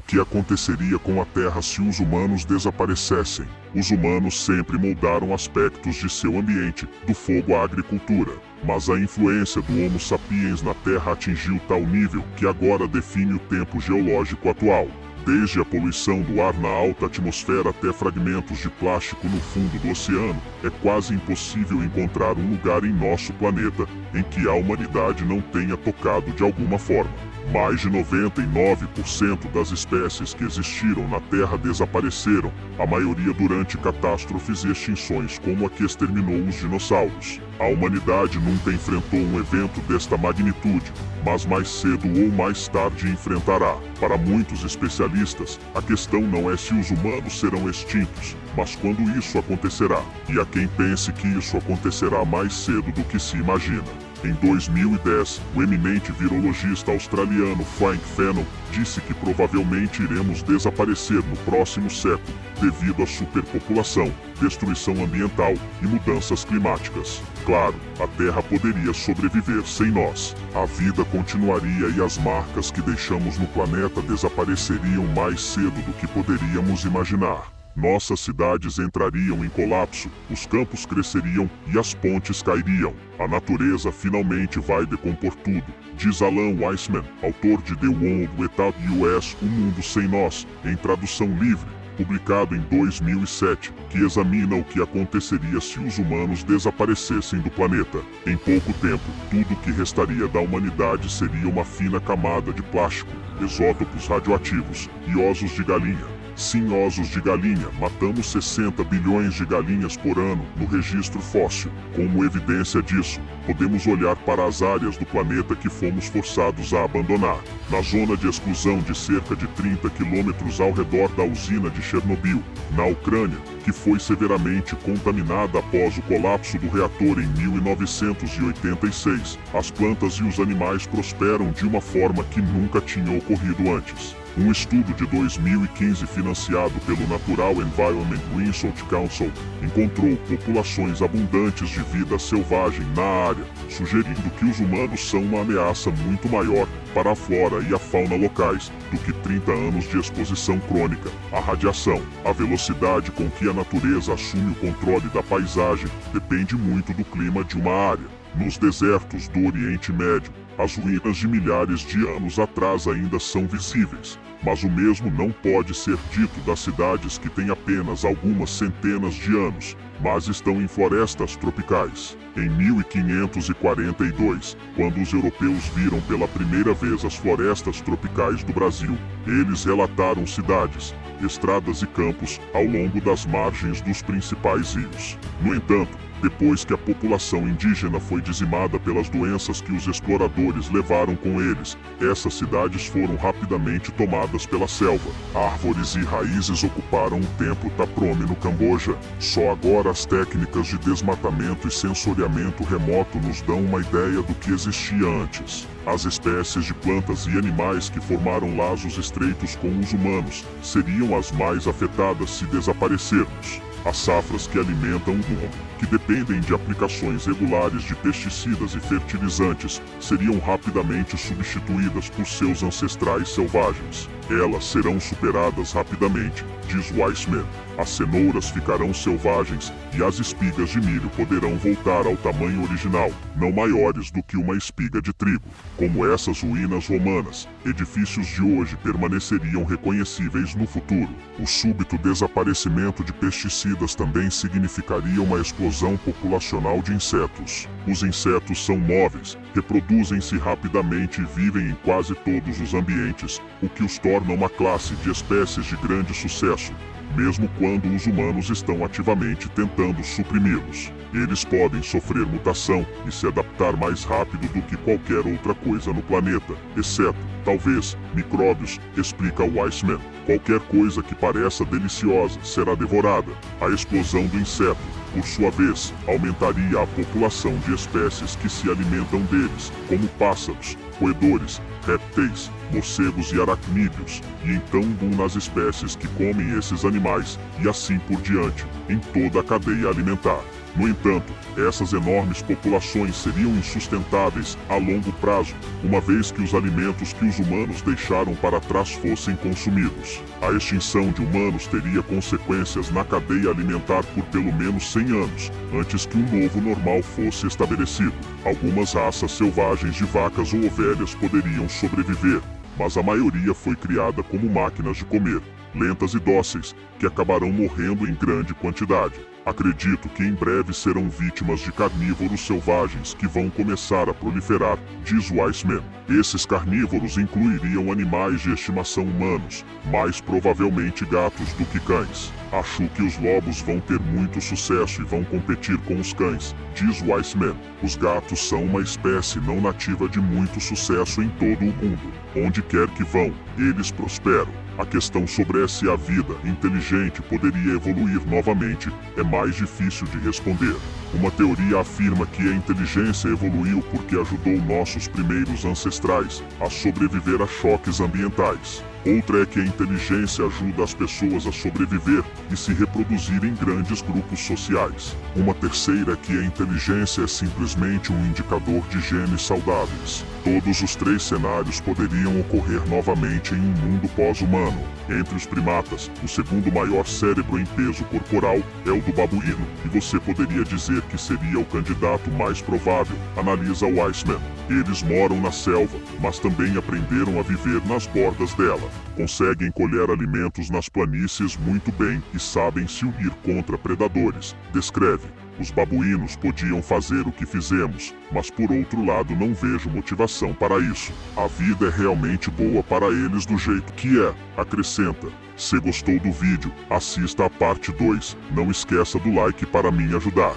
O que aconteceria com a Terra se os humanos desaparecessem? Os humanos sempre moldaram aspectos de seu ambiente, do fogo à agricultura. Mas a influência do Homo sapiens na Terra atingiu tal nível que agora define o tempo geológico atual. Desde a poluição do ar na alta atmosfera até fragmentos de plástico no fundo do oceano, é quase impossível encontrar um lugar em nosso planeta em que a humanidade não tenha tocado de alguma forma. Mais de 99% das espécies que existiram na Terra desapareceram, a maioria durante catástrofes e extinções como a que exterminou os dinossauros. A humanidade nunca enfrentou um evento desta magnitude, mas mais cedo ou mais tarde enfrentará. Para muitos especialistas, a questão não é se os humanos serão extintos, mas quando isso acontecerá. E há quem pense que isso acontecerá mais cedo do que se imagina. Em 2010, o eminente virologista australiano Frank Fenton disse que provavelmente iremos desaparecer no próximo século, devido à superpopulação, destruição ambiental e mudanças climáticas. Claro, a Terra poderia sobreviver sem nós. A vida continuaria e as marcas que deixamos no planeta desapareceriam mais cedo do que poderíamos imaginar. Nossas cidades entrariam em colapso, os campos cresceriam e as pontes cairiam. A natureza finalmente vai decompor tudo, diz Alan Weissman, autor de The World Without Us, O Mundo Sem Nós, em tradução livre, publicado em 2007, que examina o que aconteceria se os humanos desaparecessem do planeta. Em pouco tempo, tudo que restaria da humanidade seria uma fina camada de plástico, isótopos radioativos e ossos de galinha. Sim, ossos de galinha. Matamos 60 bilhões de galinhas por ano no registro fóssil. Como evidência disso, podemos olhar para as áreas do planeta que fomos forçados a abandonar. Na zona de exclusão de cerca de 30 quilômetros ao redor da usina de Chernobyl, na Ucrânia, que foi severamente contaminada após o colapso do reator em 1986, as plantas e os animais prosperam de uma forma que nunca tinha ocorrido antes. Um estudo de 2015 financiado pelo Natural Environment Research Council encontrou populações abundantes de vida selvagem na área, sugerindo que os humanos são uma ameaça muito maior para a flora e a fauna locais do que 30 anos de exposição crônica à radiação. A velocidade com que a natureza assume o controle da paisagem depende muito do clima de uma área. Nos desertos do Oriente Médio, as ruínas de milhares de anos atrás ainda são visíveis, mas o mesmo não pode ser dito das cidades que têm apenas algumas centenas de anos, mas estão em florestas tropicais. Em 1542, quando os europeus viram pela primeira vez as florestas tropicais do Brasil, eles relataram cidades, estradas e campos ao longo das margens dos principais rios. No entanto, depois que a população indígena foi dizimada pelas doenças que os exploradores levaram com eles, essas cidades foram rapidamente tomadas pela selva. Árvores e raízes ocuparam o templo Taprome no Camboja. Só agora as técnicas de desmatamento e sensoriamento remoto nos dão uma ideia do que existia antes. As espécies de plantas e animais que formaram laços estreitos com os humanos seriam as mais afetadas se desaparecermos. As safras que alimentam o mundo, que dependem de aplicações regulares de pesticidas e fertilizantes, seriam rapidamente substituídas por seus ancestrais selvagens. Elas serão superadas rapidamente, diz Weissman. As cenouras ficarão selvagens e as espigas de milho poderão voltar ao tamanho original, não maiores do que uma espiga de trigo. Como essas ruínas romanas, edifícios de hoje permaneceriam reconhecíveis no futuro. O súbito desaparecimento de pesticidas também significaria uma explosão populacional de insetos. Os insetos são móveis, reproduzem-se rapidamente e vivem em quase todos os ambientes, o que os torna uma classe de espécies de grande sucesso, mesmo quando os humanos estão ativamente tentando suprimi-los. Eles podem sofrer mutação e se adaptar mais rápido do que qualquer outra coisa no planeta, exceto, talvez, micróbios, explica Weissman. Qualquer coisa que pareça deliciosa será devorada. A explosão do inseto, por sua vez, aumentaria a população de espécies que se alimentam deles, como pássaros, roedores, répteis, morcegos e aracnídeos, e então um boom nas espécies que comem esses animais, e assim por diante, em toda a cadeia alimentar. No entanto, essas enormes populações seriam insustentáveis a longo prazo, uma vez que os alimentos que os humanos deixaram para trás fossem consumidos. A extinção de humanos teria consequências na cadeia alimentar por pelo menos 100 anos, antes que um novo normal fosse estabelecido. Algumas raças selvagens de vacas ou ovelhas poderiam sobreviver, mas a maioria foi criada como máquinas de comer, lentas e dóceis, que acabarão morrendo em grande quantidade. Acredito que em breve serão vítimas de carnívoros selvagens que vão começar a proliferar, diz Weissman. Esses carnívoros incluiriam animais de estimação humanos, mais provavelmente gatos do que cães. Acho que os lobos vão ter muito sucesso e vão competir com os cães, diz Weissman. Os gatos são uma espécie não nativa de muito sucesso em todo o mundo. Onde quer que vão, eles prosperam. A questão sobre se a vida inteligente poderia evoluir novamente é mais difícil de responder. Uma teoria afirma que a inteligência evoluiu porque ajudou nossos primeiros ancestrais a sobreviver a choques ambientais. Outra é que a inteligência ajuda as pessoas a sobreviver e se reproduzir em grandes grupos sociais. Uma terceira é que a inteligência é simplesmente um indicador de genes saudáveis. Todos os três cenários poderiam ocorrer novamente em um mundo pós-humano. Entre os primatas, o segundo maior cérebro em peso corporal é o do babuíno, e você poderia dizer que seria o candidato mais provável, analisa Weissman. Eles moram na selva, mas também aprenderam a viver nas bordas dela. Conseguem colher alimentos nas planícies muito bem e sabem se unir contra predadores, descreve. Os babuínos podiam fazer o que fizemos, mas por outro lado não vejo motivação para isso. A vida é realmente boa para eles do jeito que é, acrescenta. Se gostou do vídeo, assista a parte 2, não esqueça do like para me ajudar.